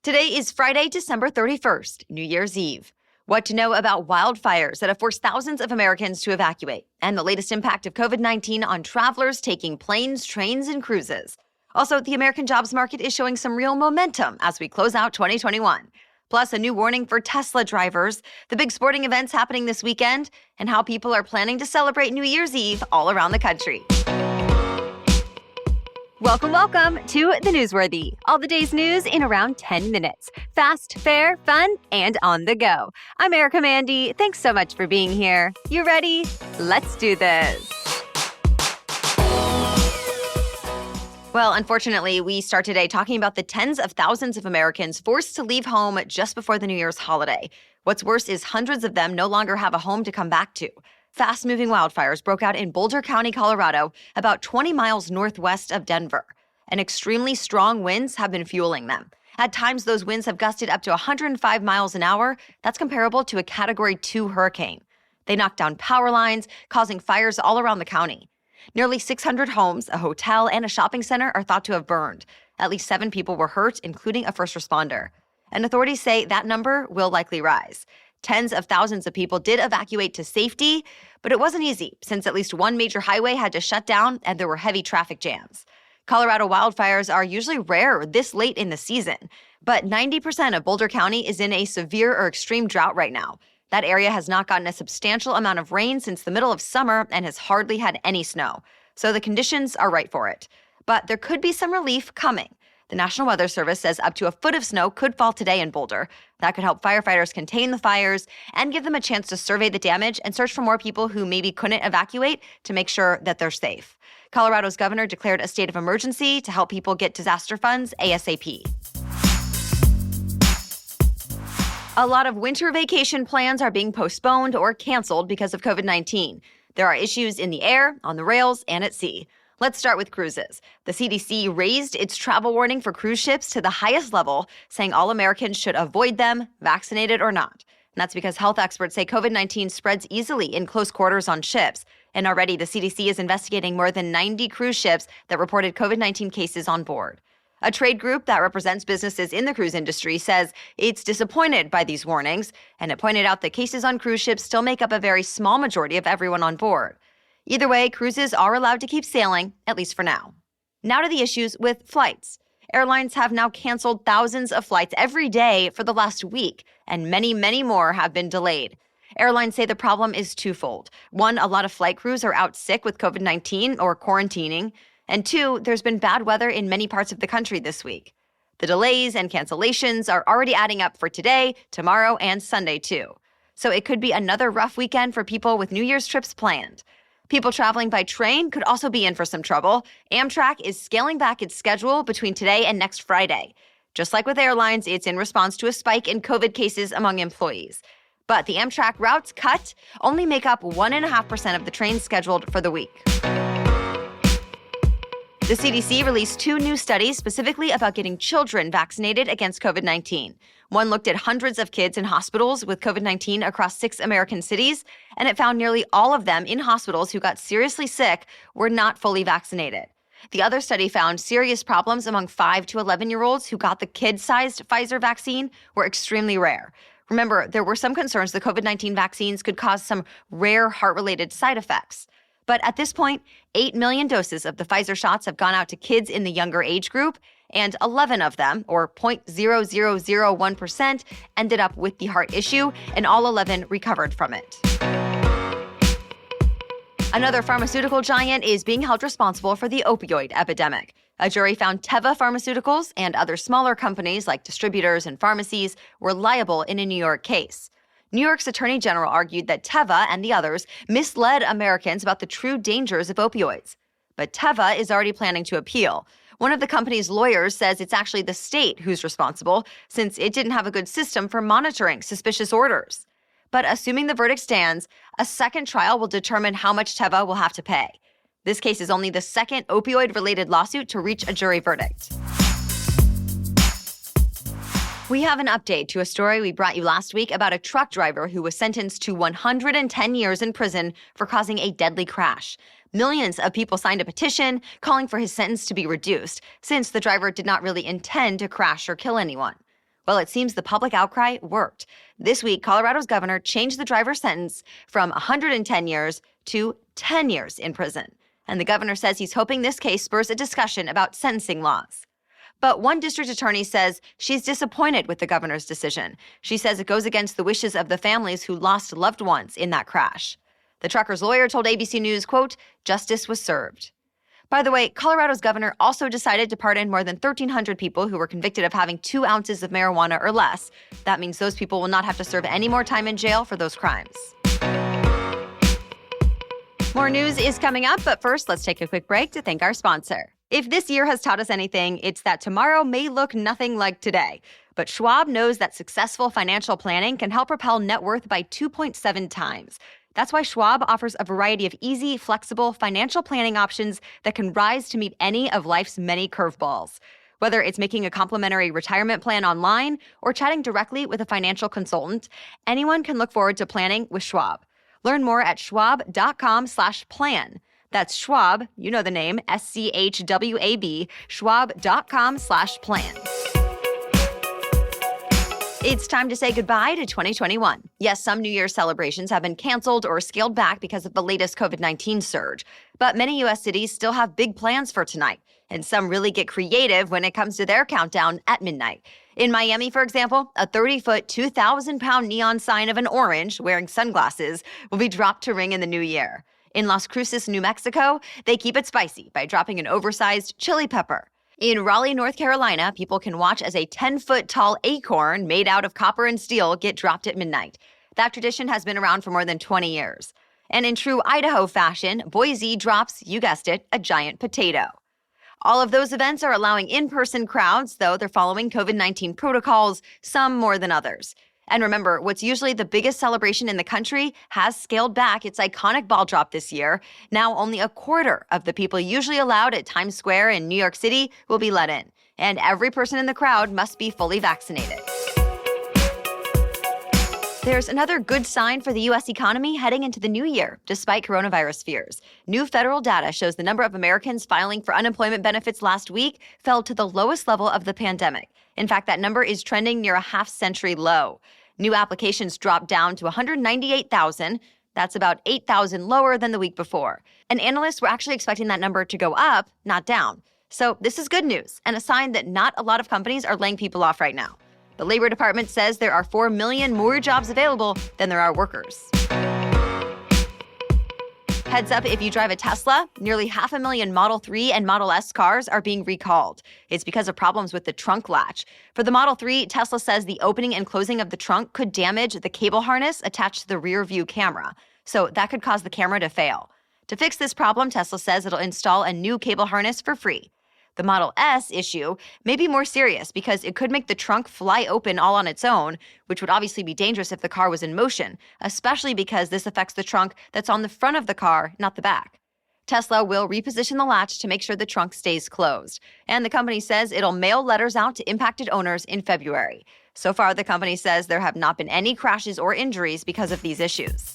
Today is Friday, December 31st, New Year's Eve. What to know about wildfires that have forced thousands of Americans to evacuate, and the latest impact of COVID-19 on travelers taking planes, trains, and cruises. Also, the American jobs market is showing some real momentum as we close out 2021. Plus, a new warning for Tesla drivers, the big sporting events happening this weekend, and how people are planning to celebrate New Year's Eve all around the country. Welcome to The Newsworthy. All the day's news in around 10 minutes. Fast, fair, fun, and on the go. I'm Erica Mandy. Thanks so much for being here. You ready? Let's do this. Well, unfortunately, we start today talking about the tens of thousands of Americans forced to leave home just before the New Year's holiday. What's worse is hundreds of them no longer have a home to come back to. Fast-moving wildfires broke out in Boulder County, Colorado, about 20 miles northwest of Denver. And extremely strong winds have been fueling them. At times, those winds have gusted up to 105 miles an hour. That's comparable to a Category 2 hurricane. They knocked down power lines, causing fires all around the county. Nearly 600 homes, a hotel, and a shopping center are thought to have burned. At least 7 people were hurt, including a first responder. And authorities say that number will likely rise. Tens of thousands of people did evacuate to safety, but it wasn't easy since at least one major highway had to shut down and there were heavy traffic jams. Colorado wildfires are usually rare this late in the season, but 90% of Boulder County is in a severe or extreme drought right now. That area has not gotten a substantial amount of rain since the middle of summer and has hardly had any snow. So the conditions are right for it. But there could be some relief coming. The National Weather Service says up to a foot of snow could fall today in Boulder. That could help firefighters contain the fires and give them a chance to survey the damage and search for more people who maybe couldn't evacuate to make sure that they're safe. Colorado's governor declared a state of emergency to help people get disaster funds ASAP. A lot of winter vacation plans are being postponed or canceled because of COVID-19. There are issues in the air, on the rails, and at sea. Let's start with cruises. The CDC raised its travel warning for cruise ships to the highest level, saying all Americans should avoid them, vaccinated or not. And that's because health experts say COVID-19 spreads easily in close quarters on ships. And already the CDC is investigating more than 90 cruise ships that reported COVID-19 cases on board. A trade group that represents businesses in the cruise industry says it's disappointed by these warnings, and it pointed out that cases on cruise ships still make up a very small majority of everyone on board. Either way, cruises are allowed to keep sailing, at least for now. Now to the issues with flights. Airlines have now canceled thousands of flights every day for the last week, and many, many more have been delayed. Airlines say the problem is twofold. One, a lot of flight crews are out sick with COVID-19 or quarantining. And two, there's been bad weather in many parts of the country this week. The delays and cancellations are already adding up for today, tomorrow, and Sunday too. So it could be another rough weekend for people with New Year's trips planned. People traveling by train could also be in for some trouble. Amtrak is scaling back its schedule between today and next Friday. Just like with airlines, it's in response to a spike in COVID cases among employees. But the Amtrak routes cut only make up 1.5% of the trains scheduled for the week. The CDC released 2 new studies specifically about getting children vaccinated against COVID-19. One looked at hundreds of kids in hospitals with COVID-19 across 6 American cities, and it found nearly all of them in hospitals who got seriously sick were not fully vaccinated. The other study found serious problems among 5 to 11-year-olds who got the kid-sized Pfizer vaccine were extremely rare. Remember, there were some concerns the COVID-19 vaccines could cause some rare heart-related side effects. But at this point, 8 million doses of the Pfizer shots have gone out to kids in the younger age group, and 11 of them, or 0.0001%, ended up with the heart issue, and all 11 recovered from it. Another pharmaceutical giant is being held responsible for the opioid epidemic. A jury found TEVA Pharmaceuticals and other smaller companies like distributors and pharmacies were liable in a New York case. New York's Attorney General argued that TEVA and the others misled Americans about the true dangers of opioids. But TEVA is already planning to appeal. One of the company's lawyers says it's actually the state who's responsible, since it didn't have a good system for monitoring suspicious orders. But assuming the verdict stands, a second trial will determine how much TEVA will have to pay. This case is only the second opioid-related lawsuit to reach a jury verdict. We have an update to a story we brought you last week about a truck driver who was sentenced to 110 years in prison for causing a deadly crash. Millions of people signed a petition calling for his sentence to be reduced, since the driver did not really intend to crash or kill anyone. Well, it seems the public outcry worked. This week, Colorado's governor changed the driver's sentence from 110 years to 10 years in prison. And the governor says he's hoping this case spurs a discussion about sentencing laws. But one district attorney says she's disappointed with the governor's decision. She says it goes against the wishes of the families who lost loved ones in that crash. The trucker's lawyer told ABC News, quote, "Justice was served." By the way, Colorado's governor also decided to pardon more than 1,300 people who were convicted of having 2 ounces of marijuana or less. That means those people will not have to serve any more time in jail for those crimes. More news is coming up, but first, let's take a quick break to thank our sponsor. If this year has taught us anything, it's that tomorrow may look nothing like today. But Schwab knows that successful financial planning can help propel net worth by 2.7 times. That's why Schwab offers a variety of easy, flexible financial planning options that can rise to meet any of life's many curveballs. Whether it's making a complimentary retirement plan online or chatting directly with a financial consultant, anyone can look forward to planning with Schwab. Learn more at schwab.com/plan. That's Schwab, you know the name, SCHWAB, schwab.com/plan. It's time to say goodbye to 2021. Yes, some New Year's celebrations have been canceled or scaled back because of the latest COVID-19 surge. But many U.S. cities still have big plans for tonight, and some really get creative when it comes to their countdown at midnight. In Miami, for example, a 30-foot, 2,000-pound neon sign of an orange wearing sunglasses will be dropped to ring in the new year. In Las Cruces, New Mexico, they keep it spicy by dropping an oversized chili pepper. In Raleigh, North Carolina, people can watch as a 10-foot-tall acorn made out of copper and steel get dropped at midnight. That tradition has been around for more than 20 years. And in true Idaho fashion, Boise drops, you guessed it, a giant potato. All of those events are allowing in-person crowds, though they're following COVID-19 protocols, some more than others. And remember, what's usually the biggest celebration in the country has scaled back its iconic ball drop this year. Now only a quarter of the people usually allowed at Times Square in New York City will be let in. And every person in the crowd must be fully vaccinated. There's another good sign for the U.S. economy heading into the new year, despite coronavirus fears. New federal data shows the number of Americans filing for unemployment benefits last week fell to the lowest level of the pandemic. In fact, that number is trending near a half-century low. New applications dropped down to 198,000. That's about 8,000 lower than the week before. And analysts were actually expecting that number to go up, not down. So this is good news and a sign that not a lot of companies are laying people off right now. The Labor Department says there are 4 million more jobs available than there are workers. Heads up, if you drive a Tesla, nearly 500,000 Model 3 and Model S cars are being recalled. It's because of problems with the trunk latch. For the Model 3, Tesla says the opening and closing of the trunk could damage the cable harness attached to the rear view camera. So that could cause the camera to fail. To fix this problem, Tesla says it'll install a new cable harness for free. The Model S issue may be more serious because it could make the trunk fly open all on its own, which would obviously be dangerous if the car was in motion, especially because this affects the trunk that's on the front of the car, not the back. Tesla will reposition the latch to make sure the trunk stays closed. And the company says it'll mail letters out to impacted owners in February. So far, the company says there have not been any crashes or injuries because of these issues.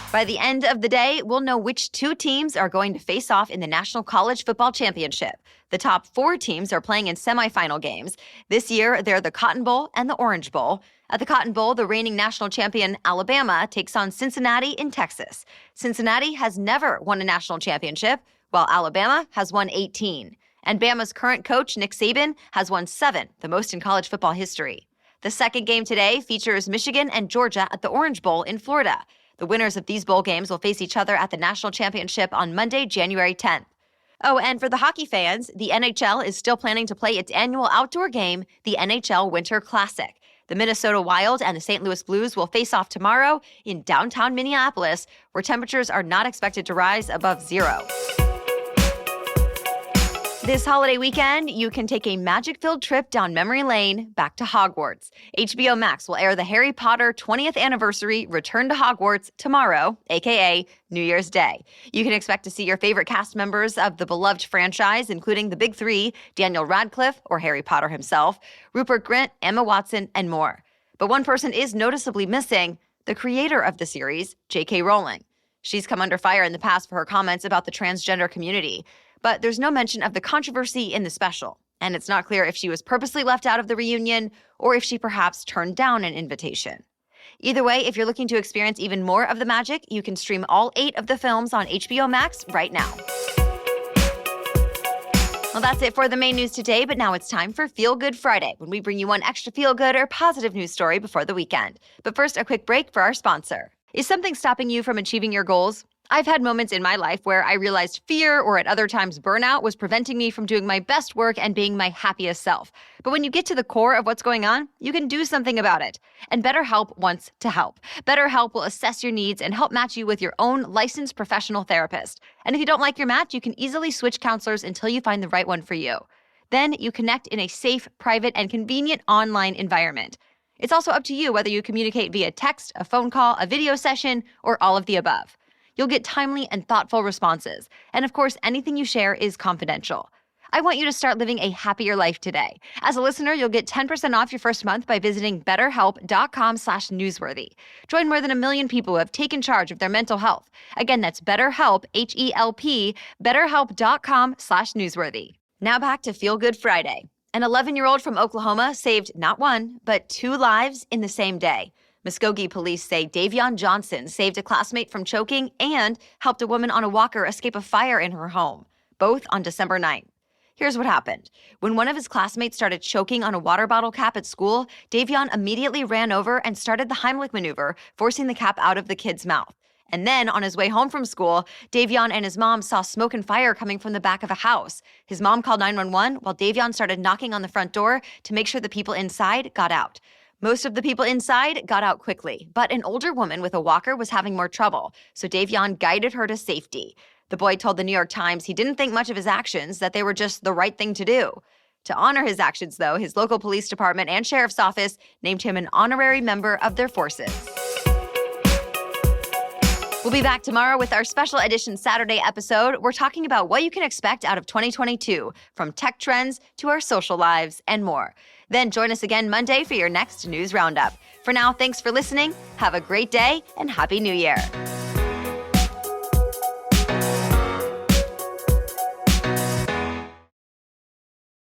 By the end of the day, we'll know which 2 teams are going to face off in the National College Football Championship. The top 4 teams are playing in semifinal games. This year, they're the Cotton Bowl and the Orange Bowl. At the Cotton Bowl, the reigning national champion Alabama takes on Cincinnati in Texas. Cincinnati has never won a national championship, while Alabama has won 18. And Bama's current coach, Nick Saban, has won 7, the most in college football history. The second game today features Michigan and Georgia at the Orange Bowl in Florida. The winners of these bowl games will face each other at the national championship on Monday, January 10th. Oh, and for the hockey fans, the NHL is still planning to play its annual outdoor game, the NHL Winter Classic. The Minnesota Wild and the St. Louis Blues will face off tomorrow in downtown Minneapolis, where temperatures are not expected to rise above 0. This holiday weekend, you can take a magic-filled trip down memory lane back to Hogwarts. HBO Max will air the Harry Potter 20th anniversary Return to Hogwarts tomorrow, aka New Year's Day. You can expect to see your favorite cast members of the beloved franchise, including the big 3, Daniel Radcliffe, or Harry Potter himself, Rupert Grint, Emma Watson, and more. But one person is noticeably missing, the creator of the series, J.K. Rowling. She's come under fire in the past for her comments about the transgender community. But there's no mention of the controversy in the special. And it's not clear if she was purposely left out of the reunion or if she perhaps turned down an invitation. Either way, if you're looking to experience even more of the magic, you can stream all 8 of the films on HBO Max right now. Well, that's it for the main news today, but now it's time for Feel Good Friday, when we bring you one extra feel-good or positive news story before the weekend. But first, a quick break for our sponsor. Is something stopping you from achieving your goals? I've had moments in my life where I realized fear or at other times burnout was preventing me from doing my best work and being my happiest self. But when you get to the core of what's going on, you can do something about it. And BetterHelp wants to help. BetterHelp will assess your needs and help match you with your own licensed professional therapist. And if you don't like your match, you can easily switch counselors until you find the right one for you. Then you connect in a safe, private, and convenient online environment. It's also up to you whether you communicate via text, a phone call, a video session, or all of the above. You'll get timely and thoughtful responses. And of course, anything you share is confidential. I want you to start living a happier life today. As a listener, you'll get 10% off your first month by visiting betterhelp.com/newsworthy. Join more than 1 million people who have taken charge of their mental health. Again, that's BetterHelp, H-E-L-P, betterhelp.com/newsworthy. Now back to Feel Good Friday. An 11-year-old from Oklahoma saved not 1, but 2 lives in the same day. Muskogee police say Davion Johnson saved a classmate from choking and helped a woman on a walker escape a fire in her home, both on December 9th. Here's what happened. When one of his classmates started choking on a water bottle cap at school, Davion immediately ran over and started the Heimlich maneuver, forcing the cap out of the kid's mouth. And then, on his way home from school, Davion and his mom saw smoke and fire coming from the back of a house. His mom called 911 while Davion started knocking on the front door to make sure the people inside got out. Most of the people inside got out quickly, but an older woman with a walker was having more trouble, so Davion guided her to safety. The boy told the New York Times he didn't think much of his actions, that they were just the right thing to do. To honor his actions, though, his local police department and sheriff's office named him an honorary member of their forces. We'll be back tomorrow with our special edition Saturday episode. We're talking about what you can expect out of 2022, from tech trends to our social lives and more. Then join us again Monday for your next news roundup. For now, thanks for listening. Have a great day and Happy New Year.